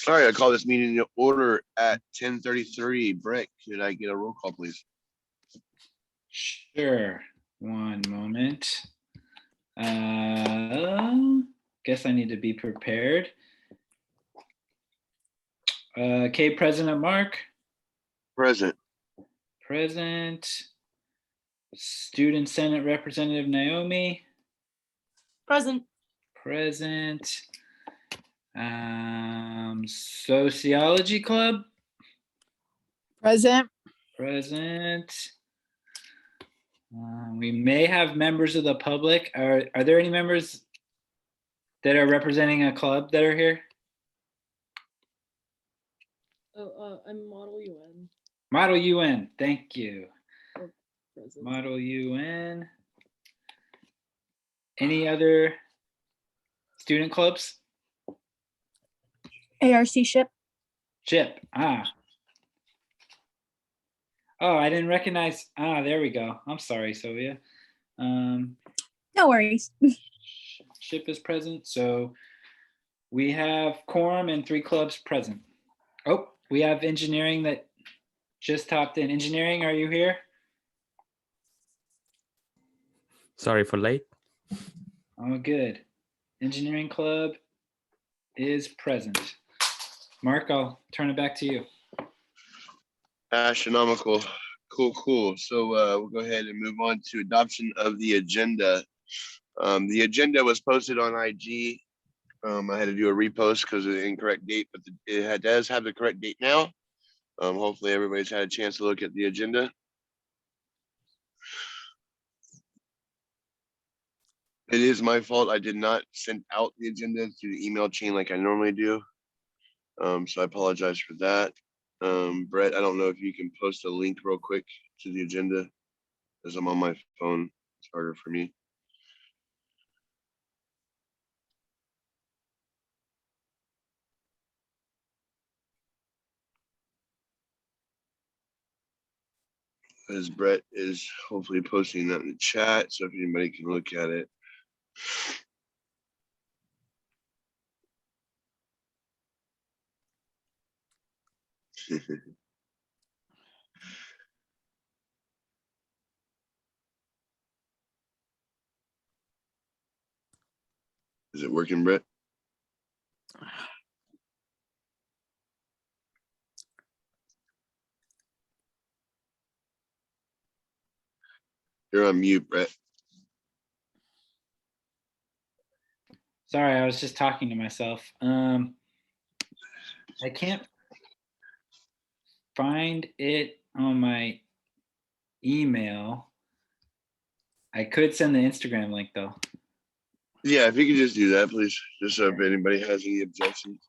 All right, I call this meeting to order at 10:33. Brett, could I get a roll call, please? Sure. One moment. Guess I need to be prepared. Caeb President Mark. Present. Present. Student Senate Representative Naomi. Present. Present. Sociology Club. Present. Present. We may have members of the public. Are there any members that are representing a club that are here? Oh, I'm Model UN. Model UN, thank you. Present. Model UN. Any other student clubs? ARC ship. Chip. Oh, I didn't recognize. There we go. I'm sorry, Sylvia. No worries. Ship is present. So we have quorum and 3 clubs present. Oh, we have engineering that just hopped in. Engineering, are you here? Sorry for late. Oh, good. Engineering club is present. Mark, I'll turn it back to you. Astronomical. Cool. So we'll go ahead and move on to adoption of the agenda. The agenda was posted on IG. I had to do a repost because of the incorrect date, but it does have the correct date now. Hopefully everybody's had a chance to look at the agenda. It is my fault. I did not send out the agenda through the email chain like I normally do. So I apologize for that. Brett, I don't know if you can post a link real quick to the agenda as I'm on my phone. It's harder for me. As Brett is hopefully posting that in the chat, so if anybody can look at it. Is it working, Brett? You're on mute, Brett. Sorry, I was just talking to myself. I can't find it on my email. I could send the Instagram link though. Yeah, if you could just do that, please. Just so if anybody has any objections.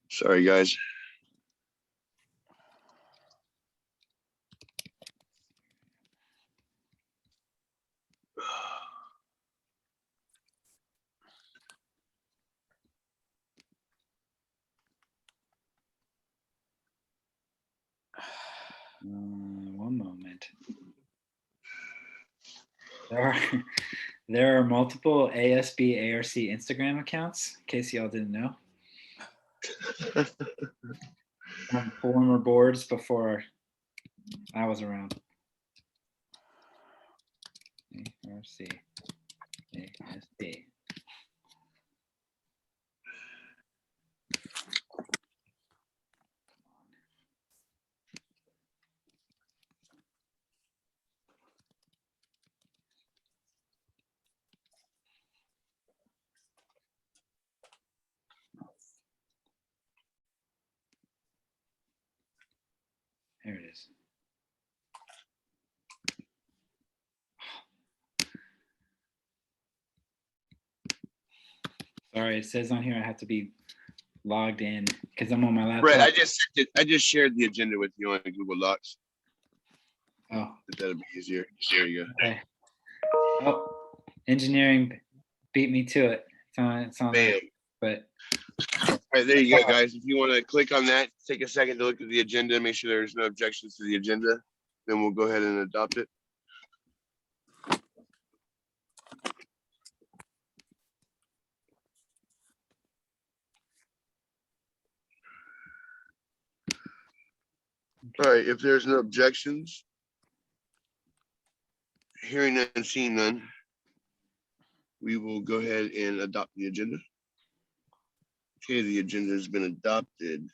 Sorry, guys. One moment. There are multiple ASB ARC Instagram accounts, in case y'all didn't know. On former boards before I was around. ARC ASB. There it is. Sorry, it says on here I have to be logged in because I'm on my laptop. Brett, I just shared the agenda with you on Google Docs. Oh, That'll be easier. There you go. okay. Oh, engineering beat me to it. It's on there, but all right, there you go, guys. If you want to click on that, take a second to look at the agenda, make sure there's no objections to the agenda, then we'll go ahead and adopt it. All right, if there's no objections, hearing none and seeing none, we will go ahead and adopt the agenda. Okay, the agenda has been adopted.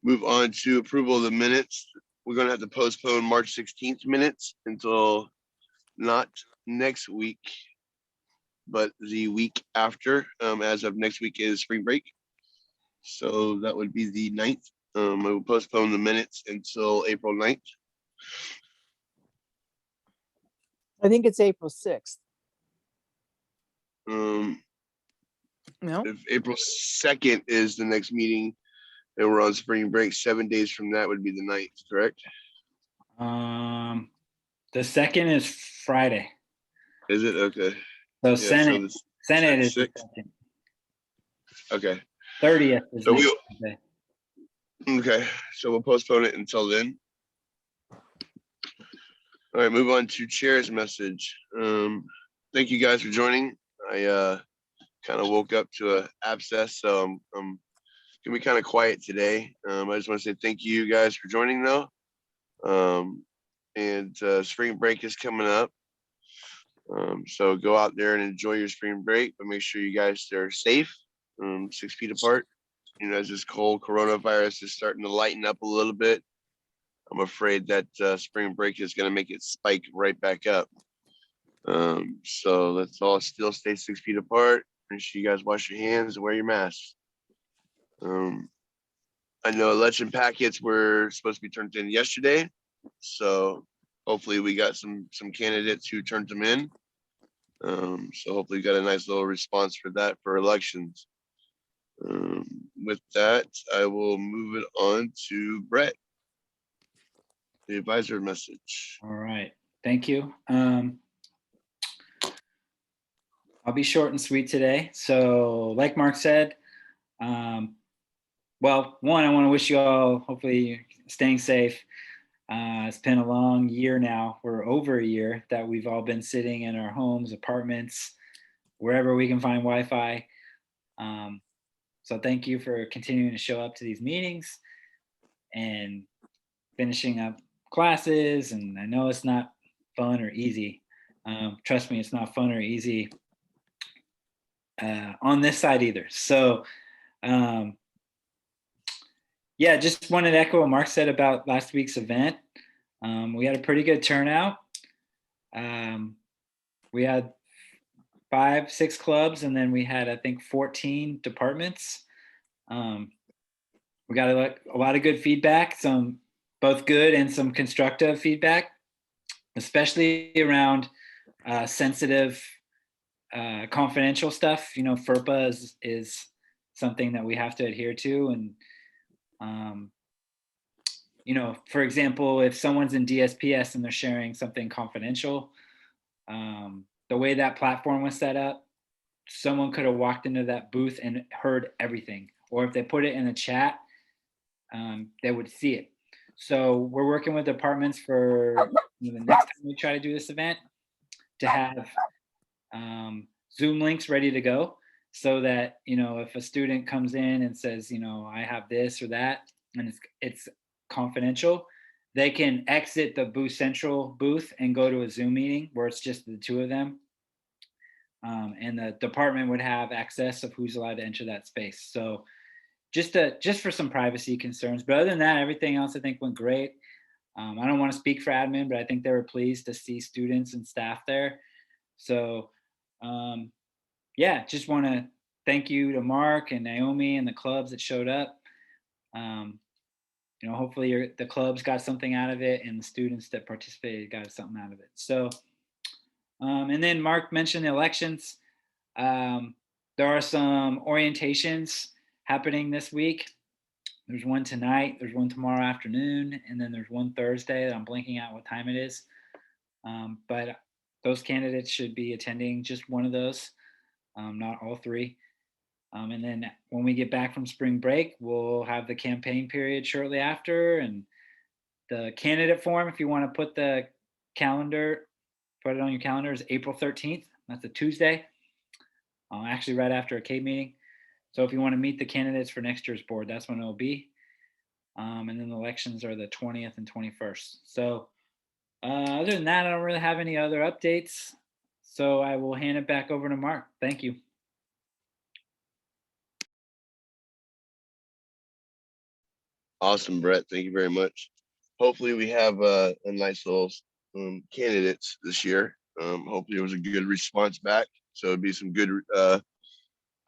Move on to approval of the minutes. We're gonna have to postpone March 16th minutes until not next week, but the week after, as of next week is spring break. So that would be the 9th. I will postpone the minutes until April 9th. I think it's April 6th. No, If April 2nd is the next meeting and we're on spring break, 7 days from that would be the 9th, correct? The second is Friday. Is it? Okay. So Yeah, Senate is the 6th. second. Okay. 30th is So next we'll, Tuesday. okay, so we'll postpone it until then. All right, move on to chair's message. Thank you guys for joining. I kind of woke up to a abscess, so I'm gonna be kind of quiet today. I just want to say thank you guys for joining though. And spring break is coming up. So go out there and enjoy your spring break, but make sure you guys are safe, 6 feet apart. You know, as this cold coronavirus is starting to lighten up a little bit, I'm afraid that spring break is going to make it spike right back up. So let's all still stay 6 feet apart. Make sure you guys wash your hands and wear your masks. I know election packets were supposed to be turned in yesterday, so hopefully we got some candidates who turned them in. So hopefully we got a nice little response for that for elections. With that, I will move it on to Brett, the advisor message. All right, thank you. I'll be short and sweet today. So like Mark said, well, one, I want to wish you all, hopefully you're staying safe. It's been a long year now. We're over a year that we've all been sitting in our homes, apartments, wherever we can find Wi-Fi. So thank you for continuing to show up to these meetings and finishing up classes. And I know it's not fun or easy. Trust me, it's not fun or easy on this side either. So yeah, just wanted to echo what Mark said about last week's event. We had a pretty good turnout. We had 5, 6 clubs, and then we had, I think, 14 departments. We got a lot of good feedback, some both good and some constructive feedback, especially around sensitive, confidential stuff. You know, FERPA is something that we have to adhere to. And, you know, for example, if someone's in DSPS and they're sharing something confidential, the way that platform was set up, someone could have walked into that booth and heard everything. Or if they put it in the chat, they would see it. So we're working with departments for the next time we try to do this event to have Zoom links ready to go, so that, you know, if a student comes in and says, you know, I have this or that, and it's confidential, they can exit the Booth Central booth and go to a Zoom meeting where it's just the two of them. And the department would have access of who's allowed to enter that space. So just for some privacy concerns, but other than that, everything else I think went great. I don't want to speak for admin, but I think they were pleased to see students and staff there. So yeah, just want to thank you to Mark and Naomi and the clubs that showed up. You know, hopefully the clubs got something out of it and the students that participated got something out of it. So, and then Mark mentioned the elections. There are some orientations happening this week. There's one tonight, there's one tomorrow afternoon, and then there's one Thursday that I'm blanking out what time it is. But those candidates should be attending just one of those, not all 3. And then when we get back from spring break, we'll have the campaign period shortly after, and the candidate form, if you want to put it on your calendar, is April 13th. That's a Tuesday, actually right after a Caeb meeting. So if you want to meet the candidates for next year's board, that's when it'll be. And then the elections are the 20th and 21st. So other than that, I don't really have any other updates. So I will hand it back over to Mark. Thank you. Awesome, Brett. Thank you very much. Hopefully we have a nice little candidates this year. Hopefully it was a good response back. So it'd be some good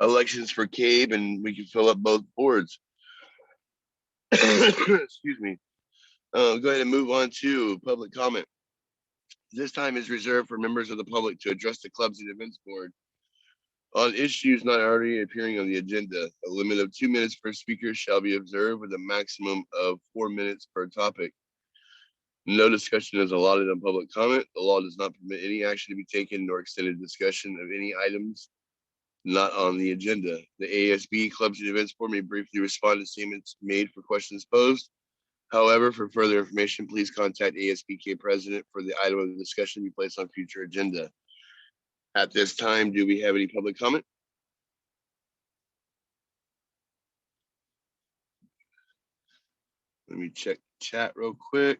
elections for Caeb, and we can fill up both boards. Excuse me. Go ahead and move on to public comment. This time is reserved for members of the public to address the clubs and events board on issues not already appearing on the agenda. A limit of 2 minutes per speaker shall be observed with a maximum of 4 minutes per topic. No discussion is allotted on public comment. The law does not permit any action to be taken nor extended discussion of any items not on the agenda. The ASB Clubs and Events Board may briefly respond to statements made for questions posed. However, for further information, please contact ASBK President for the item of discussion to be placed on future agenda. At this time, do we have any public comment? Let me check chat real quick.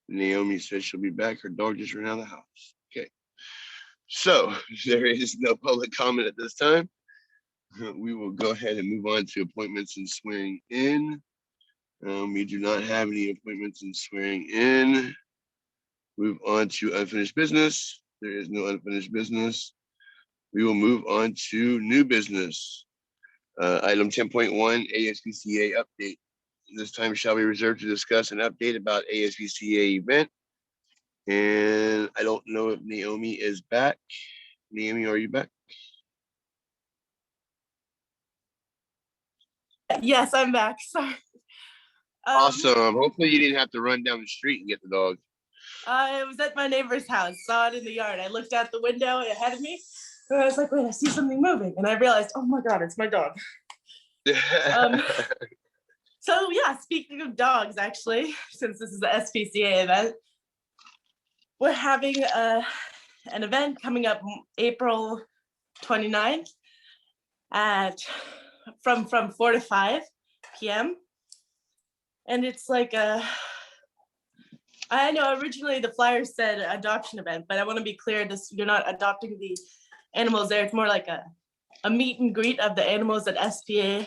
Naomi says she'll be back. Her dog just ran out of the house. Okay. So there is no public comment at this time. We will go ahead and move on to appointments and swearing in. We do not have any appointments and swearing in. Move on to unfinished business. There is no unfinished business. We will move on to new business. Item 10.1, ASPCA update. This time shall be reserved to discuss an update about ASPCA event. And I don't know if Naomi is back. Naomi, are you back? Yes, I'm back. Sorry. Awesome. Hopefully you didn't have to run down the street and get the dog. I was at my neighbor's house, saw it in the yard. I looked out the window ahead of me, and I was like, wait, I see something moving. And I realized, oh my God, it's my dog. So yeah, speaking of dogs, actually, since this is the SPCA event, we're having an event coming up April 29th from 4 to 5 p.m. And it's like I know originally the flyer said adoption event, but I want to be clear, you're not adopting the animals there. It's more like a meet and greet of the animals that SPCA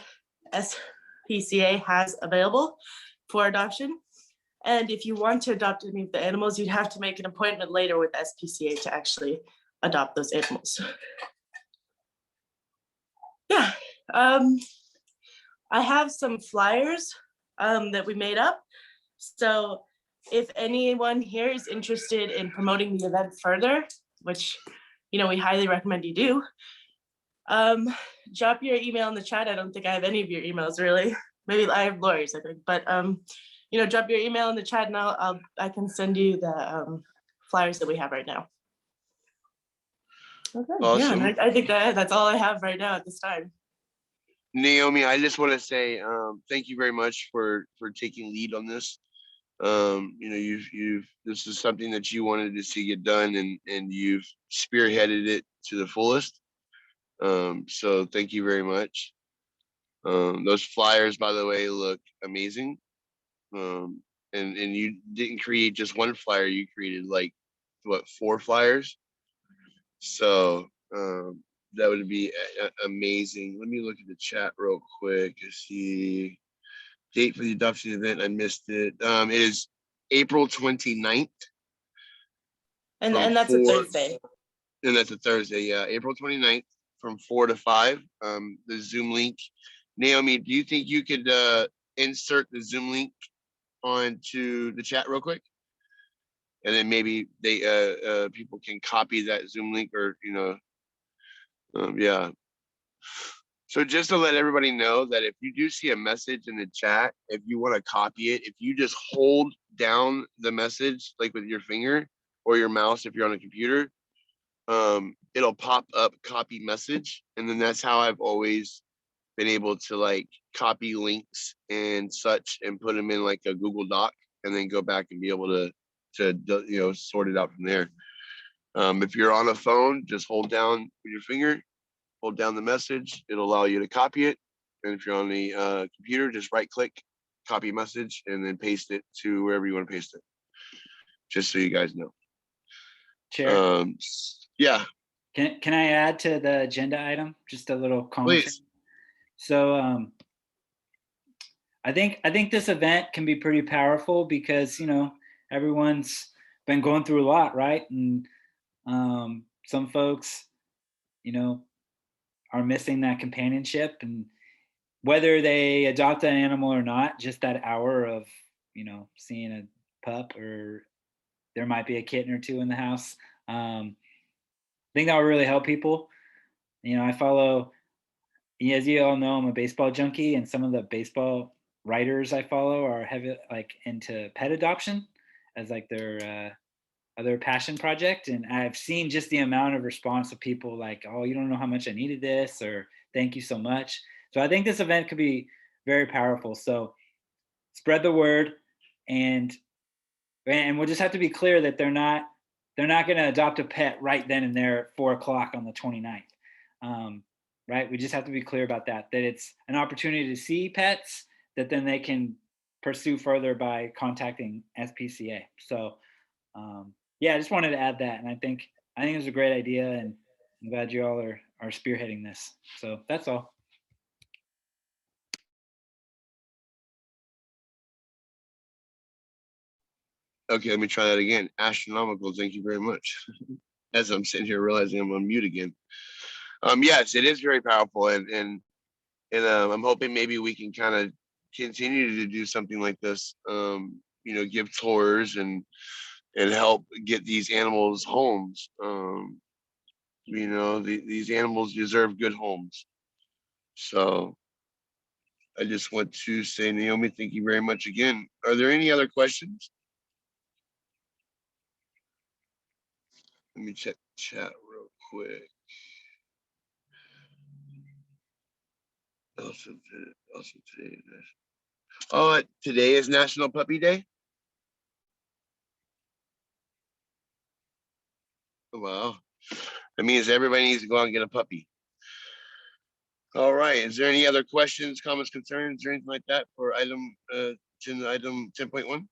has available for adoption. And if you want to adopt any of the animals, you'd have to make an appointment later with SPCA to actually adopt those animals. Yeah, I have some flyers that we made up. So if anyone here is interested in promoting the event further, which, you know, we highly recommend you do, drop your email in the chat. I don't think I have any of your emails really. Maybe I have Lori's, I think, but you know, drop your email in the chat and I can send you the flyers that we have right now. Okay. Awesome. Yeah, and I think that's all I have right now at this time. Naomi, I just want to say thank you very much for taking lead on this. You know, this is something that you wanted to see get done, and you've spearheaded it to the fullest. So thank you very much. Those flyers, by the way, look amazing. And you didn't create just one flyer, you created like what, 4 flyers. So that would be amazing. Let me look at the chat real quick to see date for the adoption event. I missed it. It is April 29th. And that's a Thursday. And that's a Thursday, yeah. April 29th from 4 to 5. The Zoom link. Naomi, do you think you could insert the Zoom link onto the chat real quick? And then maybe they people can copy that Zoom link, or, you know, yeah. So just to let everybody know that if you do see a message in the chat, if you want to copy it, if you just hold down the message, like with your finger or your mouse, if you're on a computer, it'll pop up copy message. And then that's how I've always been able to like copy links and such and put them in like a Google Doc, and then go back and be able to you know, sort it out from there. If you're on a phone, just hold down with your finger, hold down the message. It'll allow you to copy it, And if you're on the computer, just right click, copy message, and then paste it to wherever you want to paste it. Just so you guys know. Chair, Yeah, can I add to the agenda item just a little comment? please. So I think this event can be pretty powerful because everyone's been going through a lot, right? And some folks, are missing that companionship, and whether they adopt an animal or not, just that hour of seeing a pup, or there might be a kitten or two in the house. I think that will really help people. I follow, as you all know, I'm a baseball junkie, and some of the baseball writers I follow are heavy into pet adoption as their other passion project. And I've seen just the amount of response of people like, oh, you don't know how much I needed this, or thank you so much. So I think this event could be very powerful. So spread the word, and we'll just have to be clear that they're not going to adopt a pet right then and there at 4:00 on the 29th. Right? We just have to be clear about that it's an opportunity to see pets that then they can pursue further by contacting SPCA. So yeah, I just wanted to add that. And I think it was a great idea, and I'm glad you all are spearheading this. So that's all. Okay, let me try that again. Astronomical, thank you very much. As I'm sitting here realizing I'm on mute again. Yes, it is very powerful, and I'm hoping maybe we can kind of continue to do something like this. Give tours and help get these animals homes. These animals deserve good homes. So I just want to say, Naomi, thank you very much again. Are there any other questions? Let me check chat real quick. Also today. Oh, today is National Puppy Day. Wow, that means everybody needs to go out and get a puppy. All right. Is there any other questions, comments, concerns, or anything like that for item 10.1?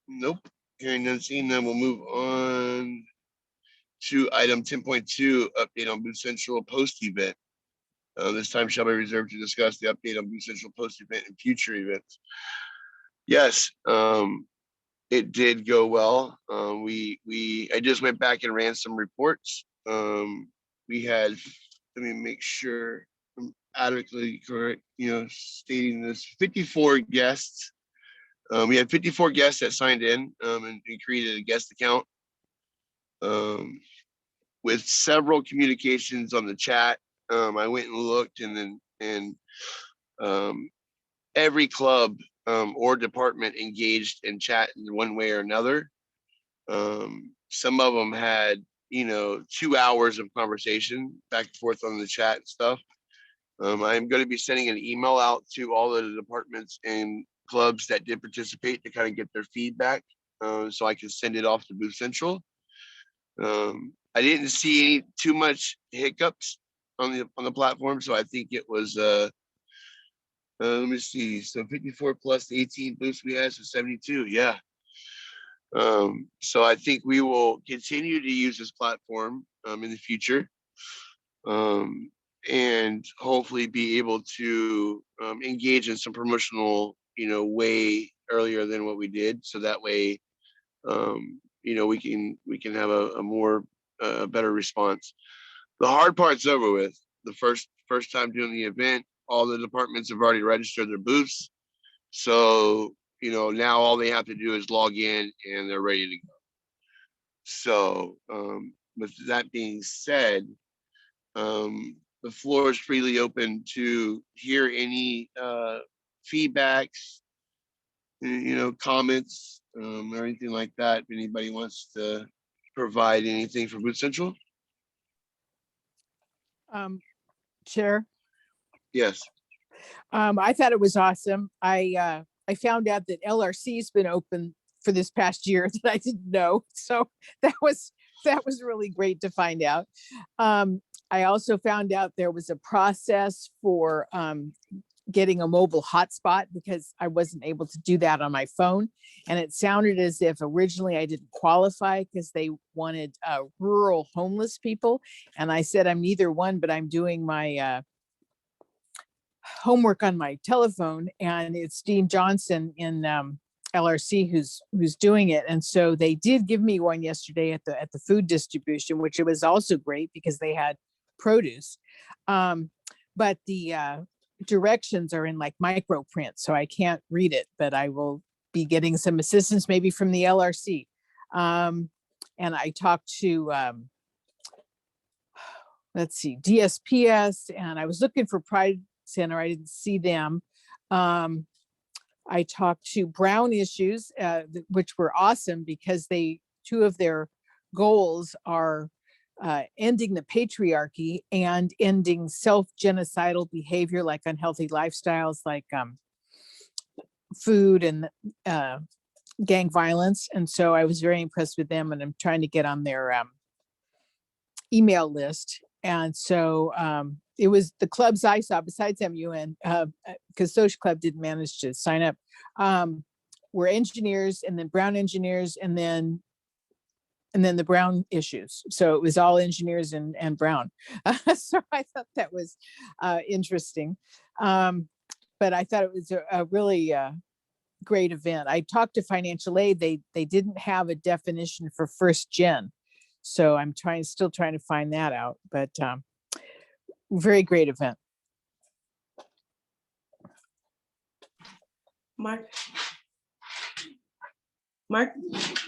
Nope. Hearing none, seeing none, we'll move on to item 10.2, update on Booth Central post event. This time shall be reserved to discuss the update on Booth Central post event and future events. Yes, it did go well. I just went back and ran some reports. We had, let me make sure I'm adequately correct, stating this, 54 guests. We had 54 guests that signed in and created a guest account with several communications on the chat. I went and looked, and every club or department engaged in chat in one way or another. Some of them had 2 hours of conversation back and forth on the chat and stuff. I'm going to be sending an email out to all of the departments and clubs that did participate to kind of get their feedback, so I can send it off to Booth Central. I didn't see too much hiccups on the platform, so I think it was let me see, so 54 plus the 18 booths we had, so 72. Yeah. So I think we will continue to use this platform in the future, and hopefully be able to engage in some promotional way earlier than what we did, so that way we can have a more better response. The hard part's over with. The first time doing the event, all the departments have already registered their booths, so now all they have to do is log in and they're ready to go. So with that being said, the floor is freely open to hear any feedbacks, comments, or anything like that. If anybody wants to provide anything for Booth Central. Chair, Yes. I thought it was awesome. I found out that LRC's been open for this past year that I didn't know. So that was really great to find out. I also found out there was a process for getting a mobile hotspot because I wasn't able to do that on my phone. And it sounded as if originally I didn't qualify because they wanted rural homeless people. And I said, I'm neither one, but I'm doing my homework on my telephone, and it's Dean Johnson in LRC who's doing it. And so they did give me one yesterday at the food distribution, which it was also great because they had produce. But the directions are in like micro print, so I can't read it, but I will be getting some assistance maybe from the LRC. And I talked to, let's see, DSPS, and I was looking for Pride Center. I didn't see them. I talked to Brown Issues, which were awesome because two of their goals are ending the patriarchy and ending self-genocidal behavior like unhealthy lifestyles, like food and gang violence. And so I was very impressed with them, and I'm trying to get on their email list. And so it was the clubs I saw besides MUN, because Social Club didn't manage to sign up, were engineers, and then Brown engineers, and then the Brown issues. So it was all engineers and Brown. So I thought that was interesting. But I thought it was a really great event. I talked to financial aid. They didn't have a definition for first gen. So I'm still trying to find that out, but very great event. Mark, do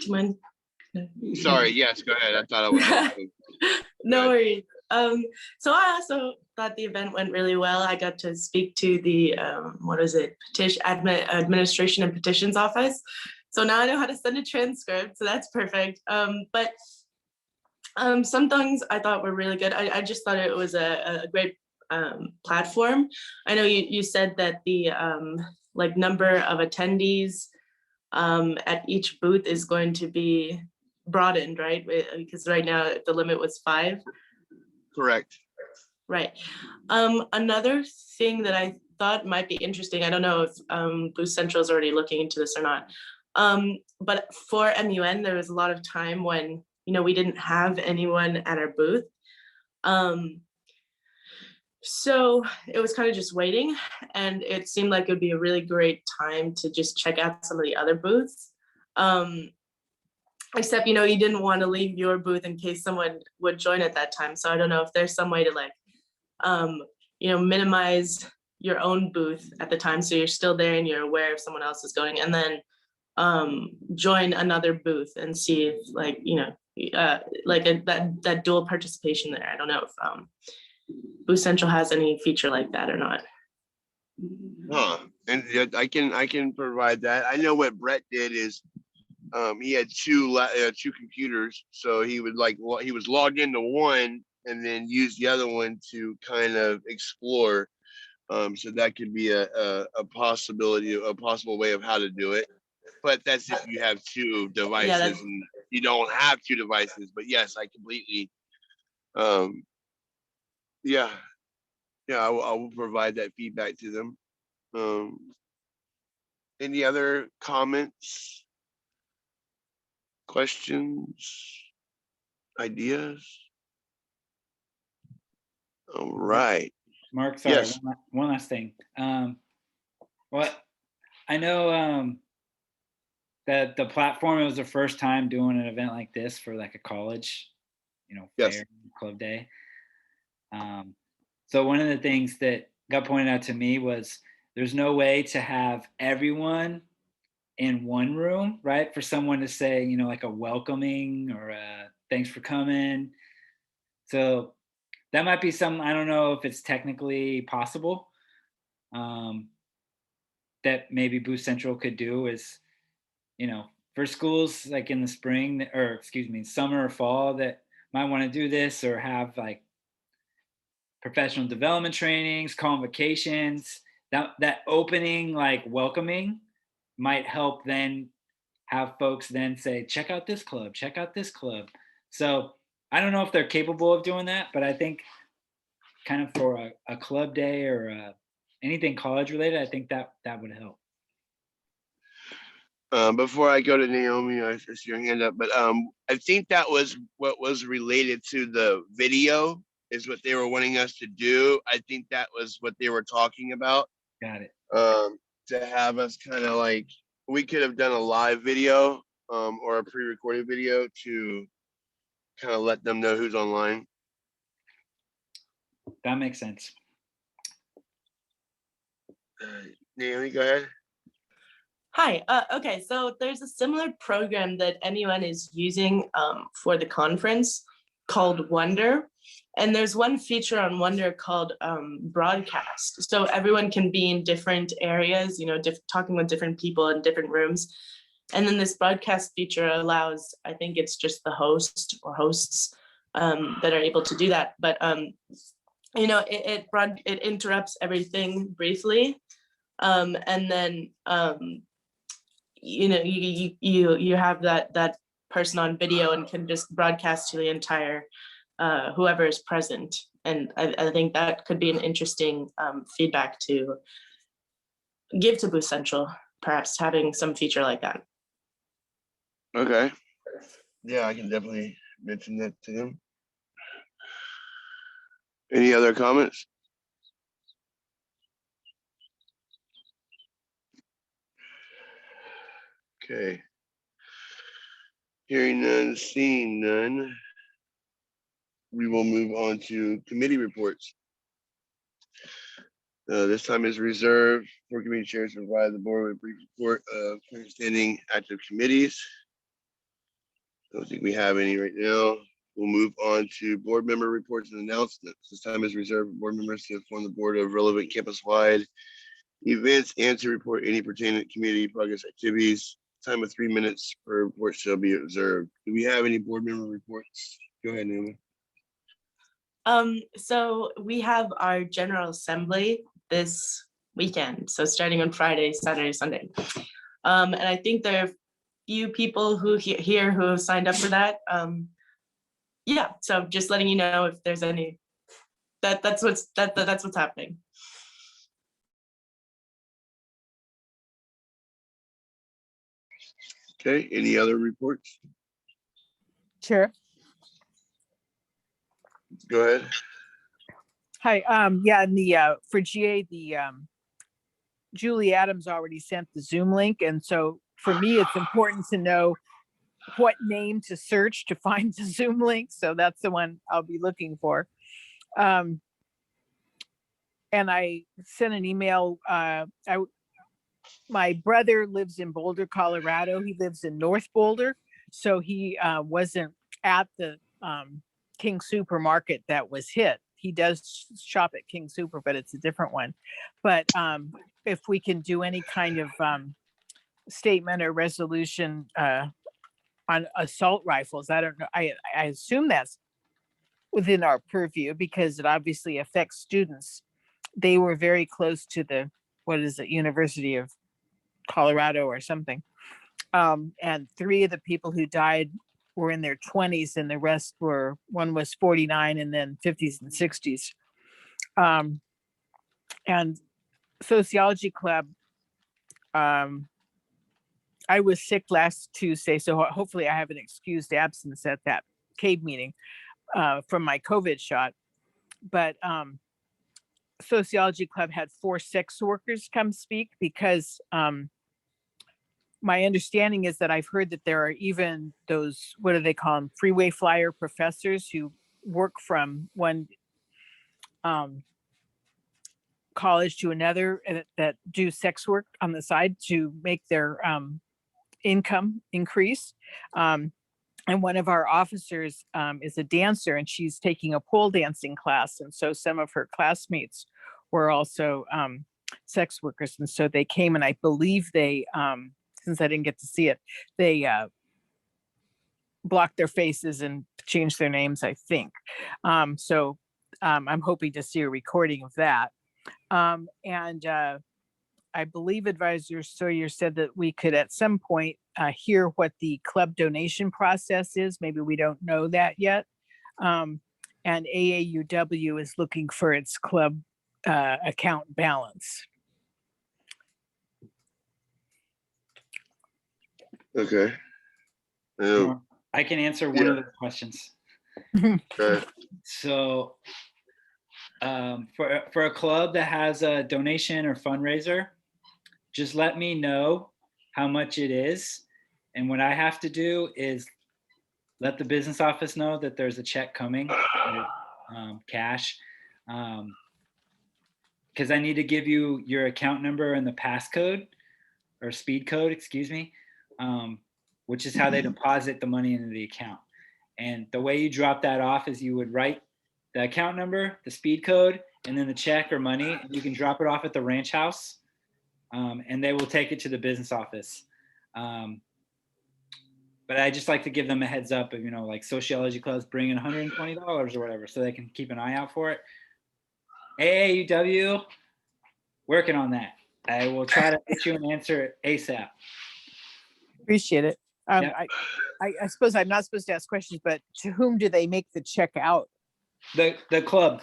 you mind? Sorry, yes, go ahead. I thought I was. No worries. So I also thought the event went really well. I got to speak to the administration and petitions office. So now I know how to send a transcript. So that's perfect. But some things I thought were really good. I just thought it was a great platform. I know you said that the like number of attendees at each booth is going to be broadened, right? Because right now the limit was 5. Correct. Right. Another thing that I thought might be interesting, I don't know if Booth Central is already looking into this or not, but for MUN, there was a lot of time when, we didn't have anyone at our booth. So it was kind of just waiting, and it seemed like it would be a really great time to just check out some of the other booths. Except, you didn't want to leave your booth in case someone would join at that time. So I don't know if there's some way to like, minimize your own booth at the time, so you're still there and you're aware if someone else is going, and then join another booth and see if that dual participation there. I don't know if Booth Central has any feature like that or not. And I can provide that. I know what Brett did is he had two computers, so he was logged into one and then use the other one to kind of explore. So that could be a possible way of how to do it. But that's if you have 2 devices, and you don't have 2 devices. But yes, I completely, I will provide that feedback to them. Any other comments, questions, ideas? All right. Mark, sorry, Yes. one last thing. I know that the platform, it was the first time doing an event like this for like a college, Yes. fair, club day. So one of the things that got pointed out to me was there's no way to have everyone in one room, right? For someone to say, like a welcoming or a thanks for coming. So that might be something, I don't know if it's technically possible, that maybe Booth Central could do is, for schools like in the spring, or summer or fall, that might want to do this, or have like professional development trainings, convocations, that opening, like welcoming, might help then have folks then say, check out this club, check out this club. So I don't know if they're capable of doing that, but I think kind of for a club day or anything college related, I think that would help. Before I go to Naomi, I see your hand up, but I think that was what was related to the video is what they were wanting us to do. I think that was what they were talking about. Got it. To have us kind of like, we could have done a live video or a pre-recorded video to kind of let them know who's online. That makes sense. Naomi, go ahead. Hi, okay, so there's a similar program that anyone is using for the conference called Wonder. And there's one feature on Wonder called broadcast. So everyone can be in different areas, you know, talking with different people in different rooms. And then this broadcast feature allows, I think it's just the host or hosts that are able to do that. But, you know, it interrupts everything briefly. And then, you know, you have that person on video and can just broadcast to the entire whoever is present. And I think that could be an interesting feedback to give to Boost Central, perhaps having some feature like that. Okay. Yeah, I can definitely mention that to them. Any other comments? Okay. Hearing none, seeing none, we will move on to committee reports. This time is reserved for committee chairs to provide the board with a brief report of standing active committees. I don't think we have any right now. We'll move on to board member reports and announcements. This time is reserved for board members to inform the board of relevant campus-wide events and to report any pertaining to community progress activities. Time of 3 minutes per report shall be observed. Do we have any board member reports? Go ahead, Naomi. So we have our General Assembly this weekend. So starting on Friday, Saturday, Sunday. And I think there are a few people who here who have signed up for that. Yeah, so just letting you know if there's any, that's what's happening. Okay, any other reports? Chair. Go ahead. Hi, yeah, and the for GA, the Julie Adams already sent the Zoom link, and so for me, it's important to know what name to search to find the Zoom link. So that's the one I'll be looking for. And I sent an email. My brother lives in Boulder, Colorado. He lives in North Boulder, so he wasn't at the King Supermarket that was hit. He does shop at King Super, but it's a different one. But if we can do any kind of statement or resolution on assault rifles, I don't know. I assume that's within our purview because it obviously affects students. They were very close to the, what is it, University of Colorado or something. And 3 of the people who died were in their 20s and the rest were, one was 49 and then 50s and 60s. And sociology club, I was sick last Tuesday, so hopefully I have an excused absence at that Caeb meeting from my COVID shot. But sociology club had 4 sex workers come speak because my understanding is that I've heard that there are even those, what do they call them, freeway flyer professors who work from one college to another that do sex work on the side to make their income increase. And one of our officers is a dancer and she's taking a pole dancing class. And so some of her classmates were also sex workers. And so they came and I believe they, since I didn't get to see it, they blocked their faces and changed their names, I think. So I'm hoping to see a recording of that. And I believe Advisor Sawyer said that we could at some point hear what the club donation process is. Maybe we don't know that yet. and AAUW is looking for its club account balance. Okay. Oh, I can answer one of the questions. okay. So for a club that has a donation or fundraiser, just let me know how much it is. And what I have to do is let the business office know that there's a check coming, cash. Because I need to give you your account number and the passcode or speed code, excuse me, which is how they deposit the money into the account. And the way you drop that off is you would write the account number, the speed code, and then the check or money. And you can drop it off at the ranch house, and they will take it to the business office. But I just like to give them a heads up of, like sociology clubs bring in $120 or whatever, so they can keep an eye out for it. AAUW, working on that. I will try to get you an answer ASAP. Appreciate it. Yeah. I suppose I'm not supposed to ask questions, but to whom do they make the check out? The club.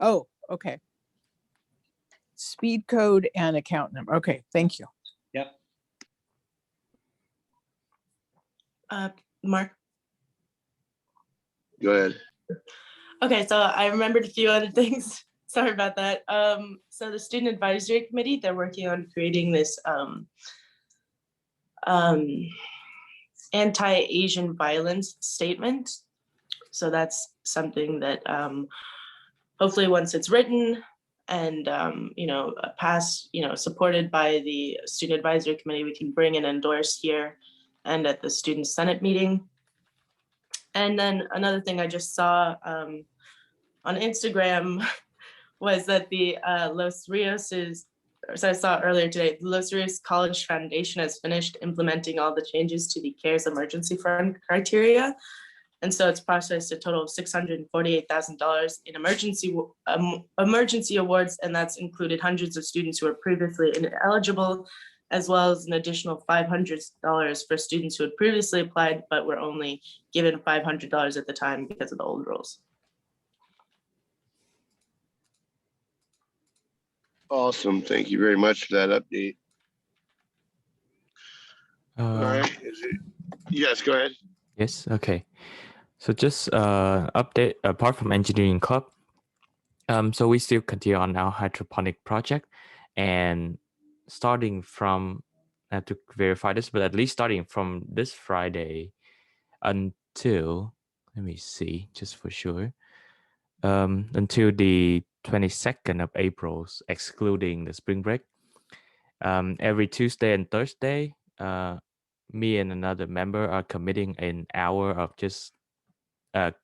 Oh, okay. Speed code and account number. Okay, thank you. Yep. Mark. Go ahead. Okay, so I remembered a few other things. Sorry about that. So the student advisory committee, they're working on creating this anti-Asian violence statement. So that's something that hopefully once it's written and passed, supported by the student advisory committee, we can bring and endorse here and at the student senate meeting. And then another thing I just saw on Instagram was that the Los Rios so I saw earlier today, the Los Rios College Foundation has finished implementing all the changes to the CARES emergency fund criteria. And so it's processed a total of $648,000 in emergency awards, and that's included hundreds of students who were previously ineligible, as well as an additional $500 for students who had previously applied but were only given $500 at the time because of the old rules. Awesome. Thank you very much for that update. All right. Yes, go ahead. Yes. Okay. So just update apart from engineering club. So we still continue on our hydroponic project, and starting from, I have to verify this, but at least starting from this Friday until, let me see, just for sure, until the 22nd of April, excluding the spring break. Every Tuesday and Thursday, me and another member are committing an hour of just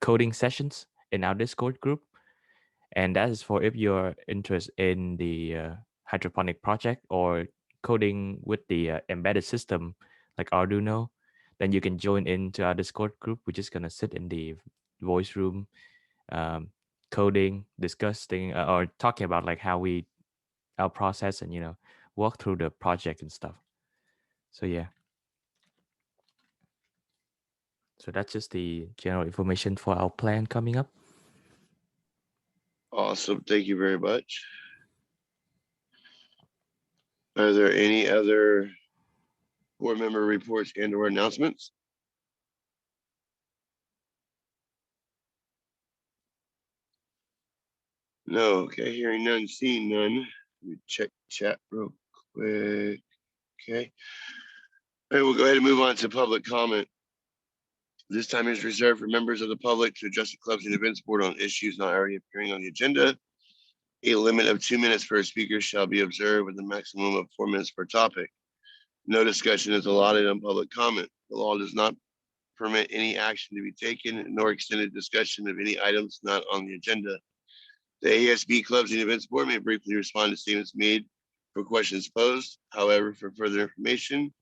coding sessions in our Discord group. And that is for if you're interested in the hydroponic project or coding with the embedded system like Arduino, then you can join into our Discord group. We're just going to sit in the voice room, coding, discussing, or talking about like how our process and, walk through the project and stuff. So, yeah. So that's just the general information for our plan coming up. Awesome. Thank you very much. Are there any other board member reports and or announcements? No. Okay. Hearing none, seeing none. Let me check chat real quick. Okay. All right, we'll go ahead and move on to public comment. This time is reserved for members of the public to address the clubs and events board on issues not already appearing on the agenda. A limit of 2 minutes per speaker shall be observed with a maximum of 4 minutes per topic. No discussion is allotted on public comment. The law does not permit any action to be taken nor extended discussion of any items not on the agenda. The ASB clubs and events board may briefly respond to statements made for questions posed. However, for further information,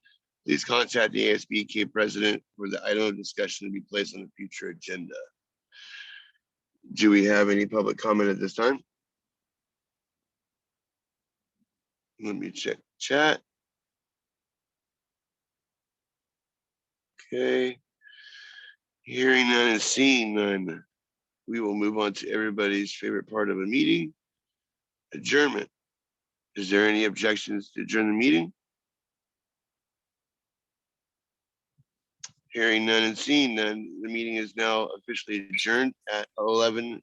please contact the ASB Caeb president for the item of discussion to be placed on a future agenda. Do we have any public comment at this time? Let me check chat. Okay. Hearing none and seeing none. we will move on to everybody's favorite part of a meeting, adjournment. Is there any objections to adjourn the meeting? Hearing none and seeing none, the meeting is now officially adjourned at 11:08.